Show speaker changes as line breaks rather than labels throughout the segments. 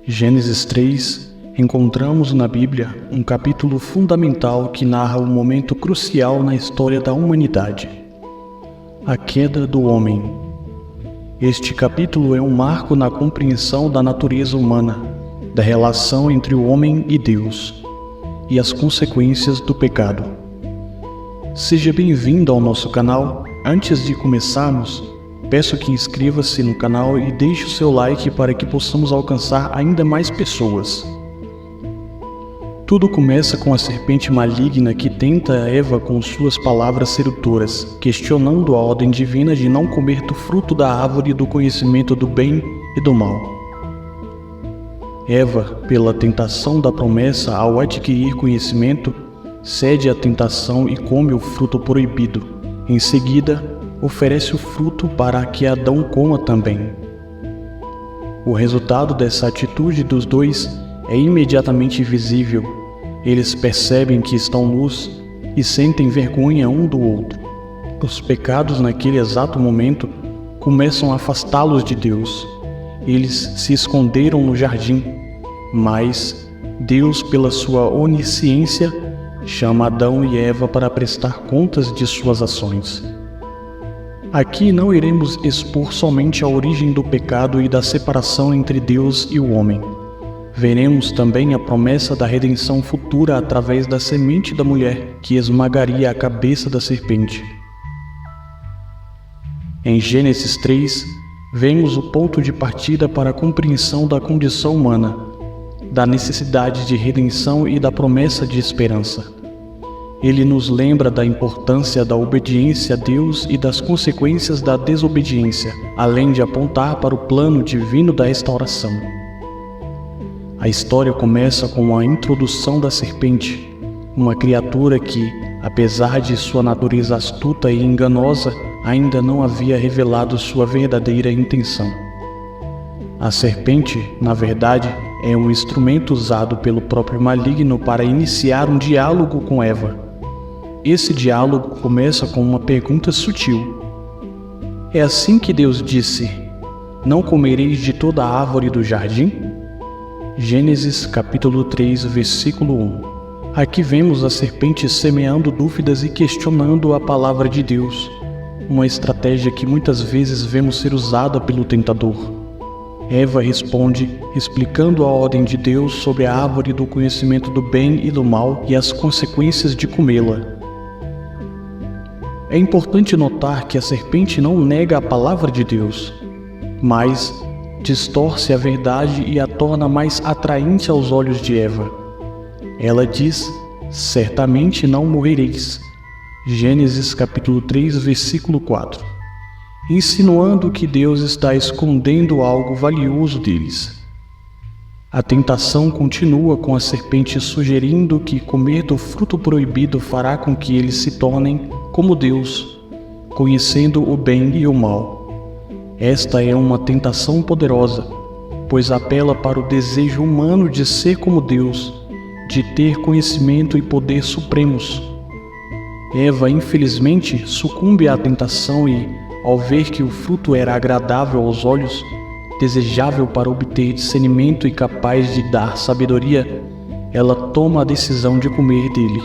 Gênesis 3, encontramos na Bíblia um capítulo fundamental que narra um momento crucial na história da humanidade: a queda do homem. Este capítulo é um marco na compreensão da natureza humana, da relação entre o homem e Deus, e as consequências do pecado. Seja bem-vindo ao nosso canal. Antes de começarmos, peço que inscreva-se no canal e deixe o seu like para que possamos alcançar ainda mais pessoas. Tudo começa com a serpente maligna que tenta Eva com suas palavras sedutoras, questionando a ordem divina de não comer do fruto da árvore do conhecimento do bem e do mal. Eva, pela tentação da promessa ao adquirir conhecimento, cede à tentação e come o fruto proibido. Em seguida, oferece o fruto para que Adão coma também. O resultado dessa atitude dos dois é imediatamente visível. Eles percebem que estão nus e sentem vergonha um do outro. Os pecados naquele exato momento começam a afastá-los de Deus. Eles se esconderam no jardim, mas Deus, pela sua onisciência, chama Adão e Eva para prestar contas de suas ações. Aqui não iremos expor somente a origem do pecado e da separação entre Deus e o homem. Veremos também a promessa da redenção futura através da semente da mulher, que esmagaria a cabeça da serpente. Em Gênesis 3, vemos o ponto de partida para a compreensão da condição humana, da necessidade de redenção e da promessa de esperança. Ele nos lembra da importância da obediência a Deus e das consequências da desobediência, além de apontar para o plano divino da restauração. A história começa com a introdução da serpente, uma criatura que, apesar de sua natureza astuta e enganosa, ainda não havia revelado sua verdadeira intenção. A serpente, na verdade, é um instrumento usado pelo próprio maligno para iniciar um diálogo com Eva. Esse diálogo começa com uma pergunta sutil. É assim que Deus disse: "Não comereis de toda a árvore do jardim?" Gênesis capítulo 3, versículo 1. Aqui vemos a serpente semeando dúvidas e questionando a palavra de Deus, uma estratégia que muitas vezes vemos ser usada pelo tentador. Eva responde, explicando a ordem de Deus sobre a árvore do conhecimento do bem e do mal e as consequências de comê-la. É importante notar que a serpente não nega a palavra de Deus, mas distorce a verdade e a torna mais atraente aos olhos de Eva. Ela diz: "Certamente não morrereis." Gênesis capítulo 3, versículo 4. Insinuando que Deus está escondendo algo valioso deles. A tentação continua com a serpente sugerindo que comer do fruto proibido fará com que eles se tornem como Deus, conhecendo o bem e o mal. Esta é uma tentação poderosa, pois apela para o desejo humano de ser como Deus, de ter conhecimento e poder supremos. Eva, infelizmente, sucumbe à tentação e, ao ver que o fruto era agradável aos olhos, desejável para obter discernimento e capaz de dar sabedoria, ela toma a decisão de comer dele.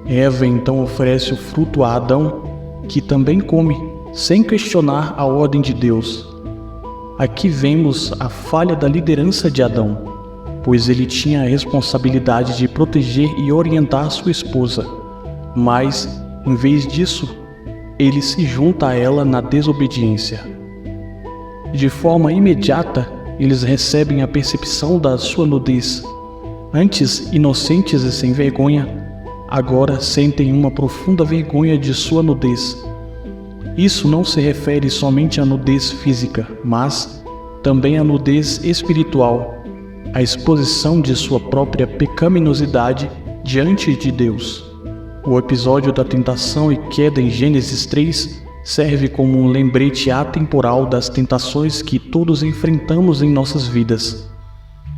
Eva então oferece o fruto a Adão, que também come, sem questionar a ordem de Deus. Aqui vemos a falha da liderança de Adão, pois ele tinha a responsabilidade de proteger e orientar sua esposa, mas, em vez disso, ele se junta a ela na desobediência. De forma imediata, eles recebem a percepção da sua nudez. Antes inocentes e sem vergonha, agora sentem uma profunda vergonha de sua nudez. Isso não se refere somente à nudez física, mas também à nudez espiritual, a exposição de sua própria pecaminosidade diante de Deus. O episódio da tentação e queda em Gênesis 3 serve como um lembrete atemporal das tentações que todos enfrentamos em nossas vidas.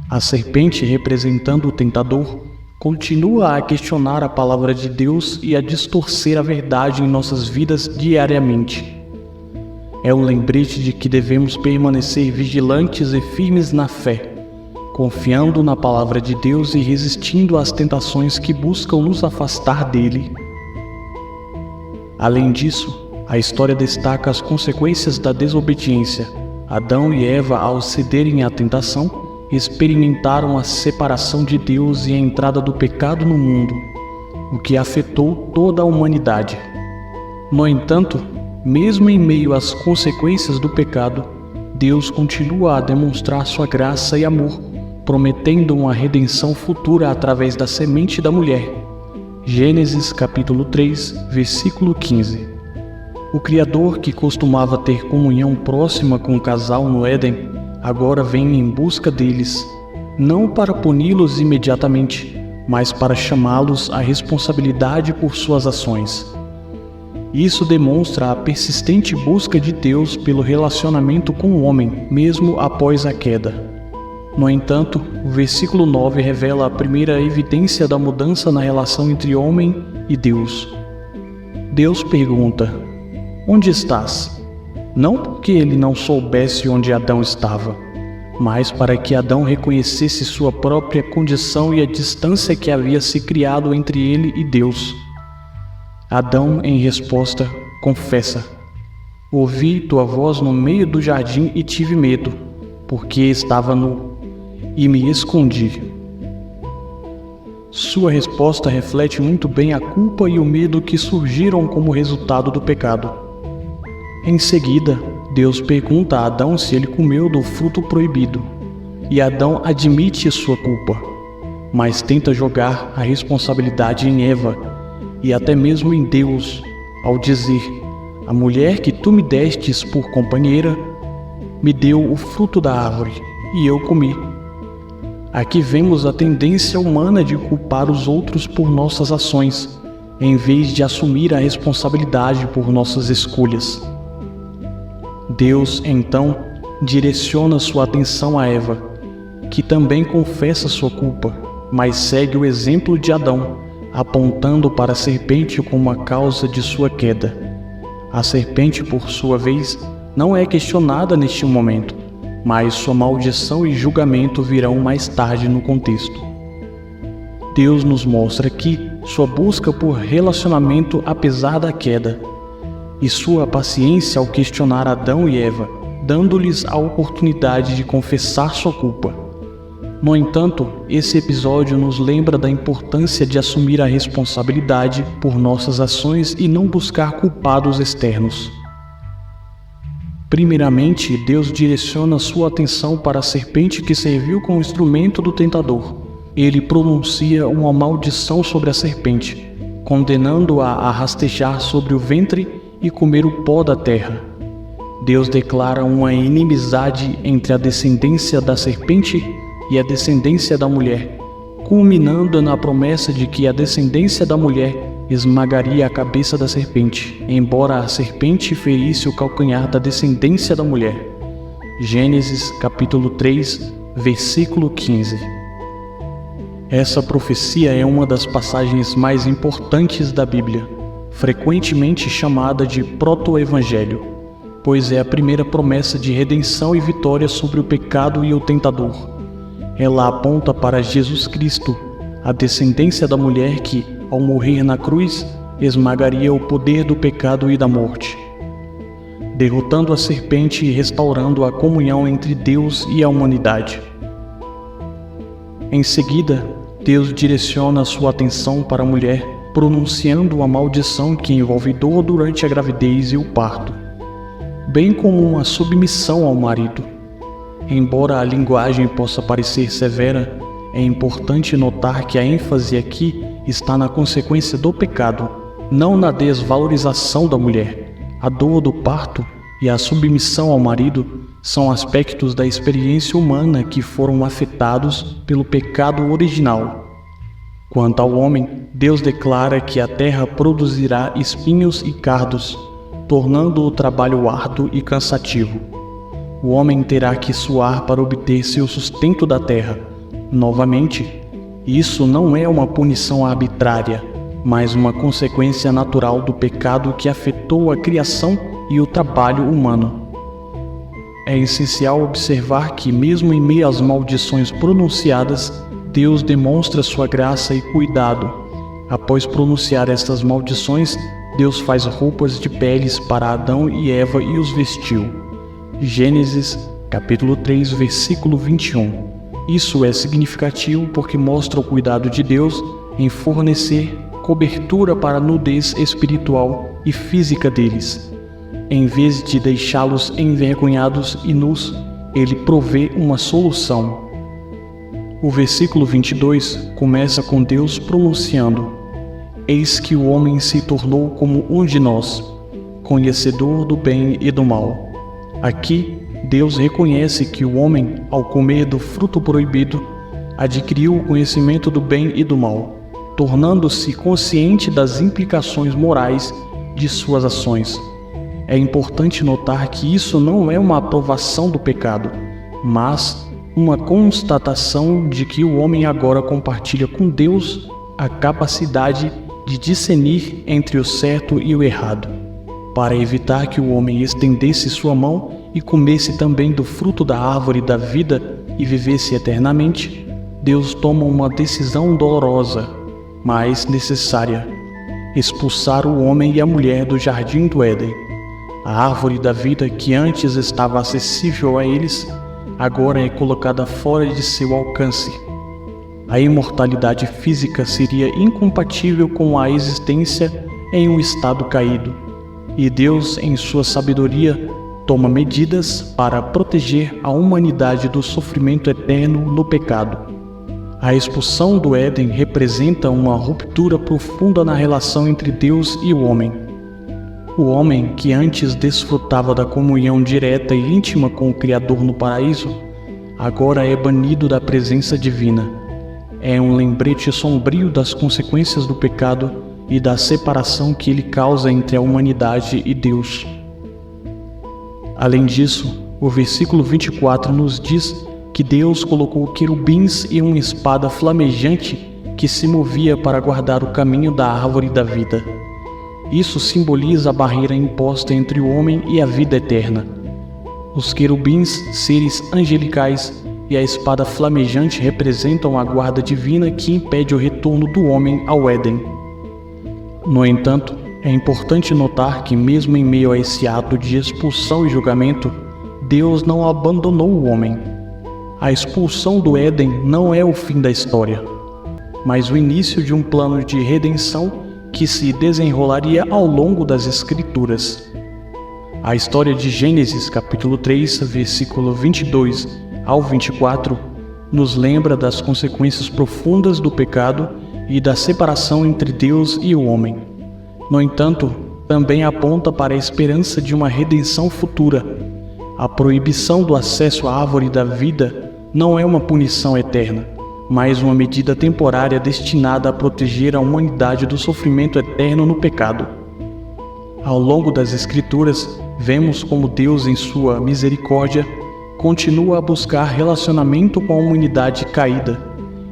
A serpente, representando o tentador, continua a questionar a palavra de Deus e a distorcer a verdade em nossas vidas diariamente. É um lembrete de que devemos permanecer vigilantes e firmes na fé, confiando na palavra de Deus e resistindo às tentações que buscam nos afastar dele. Além disso, a história destaca as consequências da desobediência. Adão e Eva, ao cederem à tentação, experimentaram a separação de Deus e a entrada do pecado no mundo, o que afetou toda a humanidade. No entanto, mesmo em meio às consequências do pecado, Deus continua a demonstrar sua graça e amor, prometendo uma redenção futura através da semente da mulher. Gênesis capítulo 3, versículo 15. O Criador, que costumava ter comunhão próxima com o casal no Éden, agora vem em busca deles, não para puni-los imediatamente, mas para chamá-los à responsabilidade por suas ações. Isso demonstra a persistente busca de Deus pelo relacionamento com o homem, mesmo após a queda. No entanto, o versículo 9 revela a primeira evidência da mudança na relação entre homem e Deus. Deus pergunta: "Onde estás?" Não porque ele não soubesse onde Adão estava, mas para que Adão reconhecesse sua própria condição e a distância que havia se criado entre ele e Deus. Adão, em resposta, confessa: "Ouvi tua voz no meio do jardim e tive medo, porque estava nu, e me escondi." Sua resposta reflete muito bem a culpa e o medo que surgiram como resultado do pecado. Em seguida, Deus pergunta a Adão se ele comeu do fruto proibido, e Adão admite sua culpa, mas tenta jogar a responsabilidade em Eva e até mesmo em Deus, ao dizer: "A mulher que tu me destes por companheira me deu o fruto da árvore, e eu comi." Aqui vemos a tendência humana de culpar os outros por nossas ações, em vez de assumir a responsabilidade por nossas escolhas. Deus, então, direciona sua atenção a Eva, que também confessa sua culpa, mas segue o exemplo de Adão, apontando para a serpente como a causa de sua queda. A serpente, por sua vez, não é questionada neste momento, mas sua maldição e julgamento virão mais tarde no contexto. Deus nos mostra aqui sua busca por relacionamento apesar da queda, e sua paciência ao questionar Adão e Eva, dando-lhes a oportunidade de confessar sua culpa. No entanto, esse episódio nos lembra da importância de assumir a responsabilidade por nossas ações e não buscar culpados externos. Primeiramente, Deus direciona sua atenção para a serpente que serviu como instrumento do tentador. Ele pronuncia uma maldição sobre a serpente, condenando-a a rastejar sobre o ventre e comer o pó da terra. Deus declara uma inimizade entre a descendência da serpente e a descendência da mulher, culminando na promessa de que a descendência da mulher esmagaria a cabeça da serpente, embora a serpente ferisse o calcanhar da descendência da mulher. Gênesis capítulo 3, versículo 15. Essa profecia é uma das passagens mais importantes da Bíblia, frequentemente chamada de proto-evangelho, pois é a primeira promessa de redenção e vitória sobre o pecado e o tentador. Ela aponta para Jesus Cristo, a descendência da mulher que, ao morrer na cruz, esmagaria o poder do pecado e da morte, derrotando a serpente e restaurando a comunhão entre Deus e a humanidade. Em seguida, Deus direciona sua atenção para a mulher, pronunciando uma maldição que envolve dor durante a gravidez e o parto, bem como uma submissão ao marido. Embora a linguagem possa parecer severa, é importante notar que a ênfase aqui está na consequência do pecado, não na desvalorização da mulher. A dor do parto e a submissão ao marido são aspectos da experiência humana que foram afetados pelo pecado original. Quanto ao homem, Deus declara que a terra produzirá espinhos e cardos, tornando o trabalho árduo e cansativo. O homem terá que suar para obter seu sustento da terra. Novamente, isso não é uma punição arbitrária, mas uma consequência natural do pecado que afetou a criação e o trabalho humano. é essencial observar que, mesmo em meio às maldições pronunciadas, Deus demonstra sua graça e cuidado. Após pronunciar estas maldições, Deus faz roupas de peles para Adão e Eva e os vestiu. Gênesis, capítulo 3, versículo 21. Isso é significativo porque mostra o cuidado de Deus em fornecer cobertura para a nudez espiritual e física deles. Em vez de deixá-los envergonhados e nus, ele provê uma solução. O versículo 22 começa com Deus pronunciando: Eis que o homem se tornou como um de nós, conhecedor do bem e do mal. Aqui, Deus reconhece que o homem, ao comer do fruto proibido, adquiriu o conhecimento do bem e do mal, tornando-se consciente das implicações morais de suas ações. É importante notar que isso não é uma aprovação do pecado, mas uma constatação de que o homem agora compartilha com Deus a capacidade de discernir entre o certo e o errado. Para evitar que o homem estendesse sua mão e comesse também do fruto da árvore da vida e vivesse eternamente, Deus toma uma decisão dolorosa, mas necessária: expulsar o homem e a mulher do jardim do Éden. A árvore da vida, que antes estava acessível a eles, agora é colocada fora de seu alcance. A imortalidade física seria incompatível com a existência em um estado caído, e Deus, em sua sabedoria, toma medidas para proteger a humanidade do sofrimento eterno no pecado. A expulsão do Éden representa uma ruptura profunda na relação entre Deus e o homem. O homem, que antes desfrutava da comunhão direta e íntima com o Criador no paraíso, agora é banido da presença divina. É um lembrete sombrio das consequências do pecado e da separação que ele causa entre a humanidade e Deus. Além disso, o versículo 24 nos diz que Deus colocou querubins e uma espada flamejante que se movia para guardar o caminho da árvore da vida. Isso simboliza a barreira imposta entre o homem e a vida eterna. Os querubins, seres angelicais, e a espada flamejante representam a guarda divina que impede o retorno do homem ao Éden. No entanto, é importante notar que, mesmo em meio a esse ato de expulsão e julgamento, Deus não abandonou o homem. A expulsão do Éden não é o fim da história, mas o início de um plano de redenção que se desenrolaria ao longo das Escrituras. A história de Gênesis, capítulo 3, versículo 22 ao 24, nos lembra das consequências profundas do pecado e da separação entre Deus e o homem. No entanto, também aponta para a esperança de uma redenção futura. A proibição do acesso à árvore da vida não é uma punição eterna, mas uma medida temporária destinada a proteger a humanidade do sofrimento eterno no pecado. Ao longo das Escrituras, vemos como Deus, em sua misericórdia, continua a buscar relacionamento com a humanidade caída.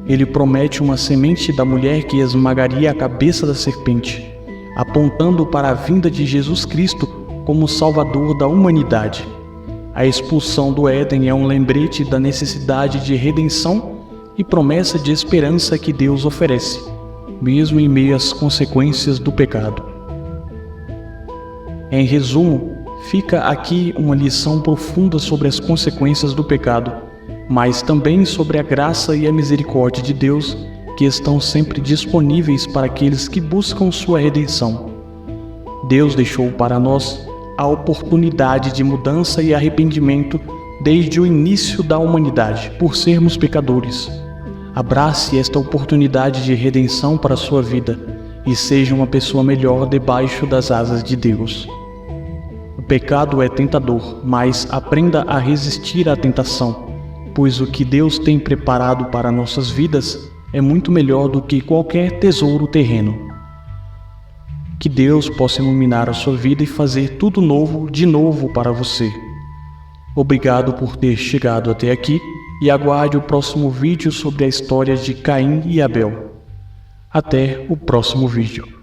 Ele promete uma semente da mulher que esmagaria a cabeça da serpente, apontando para a vinda de Jesus Cristo como Salvador da humanidade. A expulsão do Éden é um lembrete da necessidade de redenção e promessa de esperança que Deus oferece, mesmo em meio às consequências do pecado. Em resumo, fica aqui uma lição profunda sobre as consequências do pecado, mas também sobre a graça e a misericórdia de Deus, que estão sempre disponíveis para aqueles que buscam sua redenção. Deus deixou para nós a oportunidade de mudança e arrependimento desde o início da humanidade, por sermos pecadores. Abrace esta oportunidade de redenção para a sua vida e seja uma pessoa melhor debaixo das asas de Deus. O pecado é tentador, mas aprenda a resistir à tentação, pois o que Deus tem preparado para nossas vidas é muito melhor do que qualquer tesouro terreno. Que Deus possa iluminar a sua vida e fazer tudo novo de novo para você. Obrigado por ter chegado até aqui e aguarde o próximo vídeo sobre a história de Caim e Abel. Até o próximo vídeo.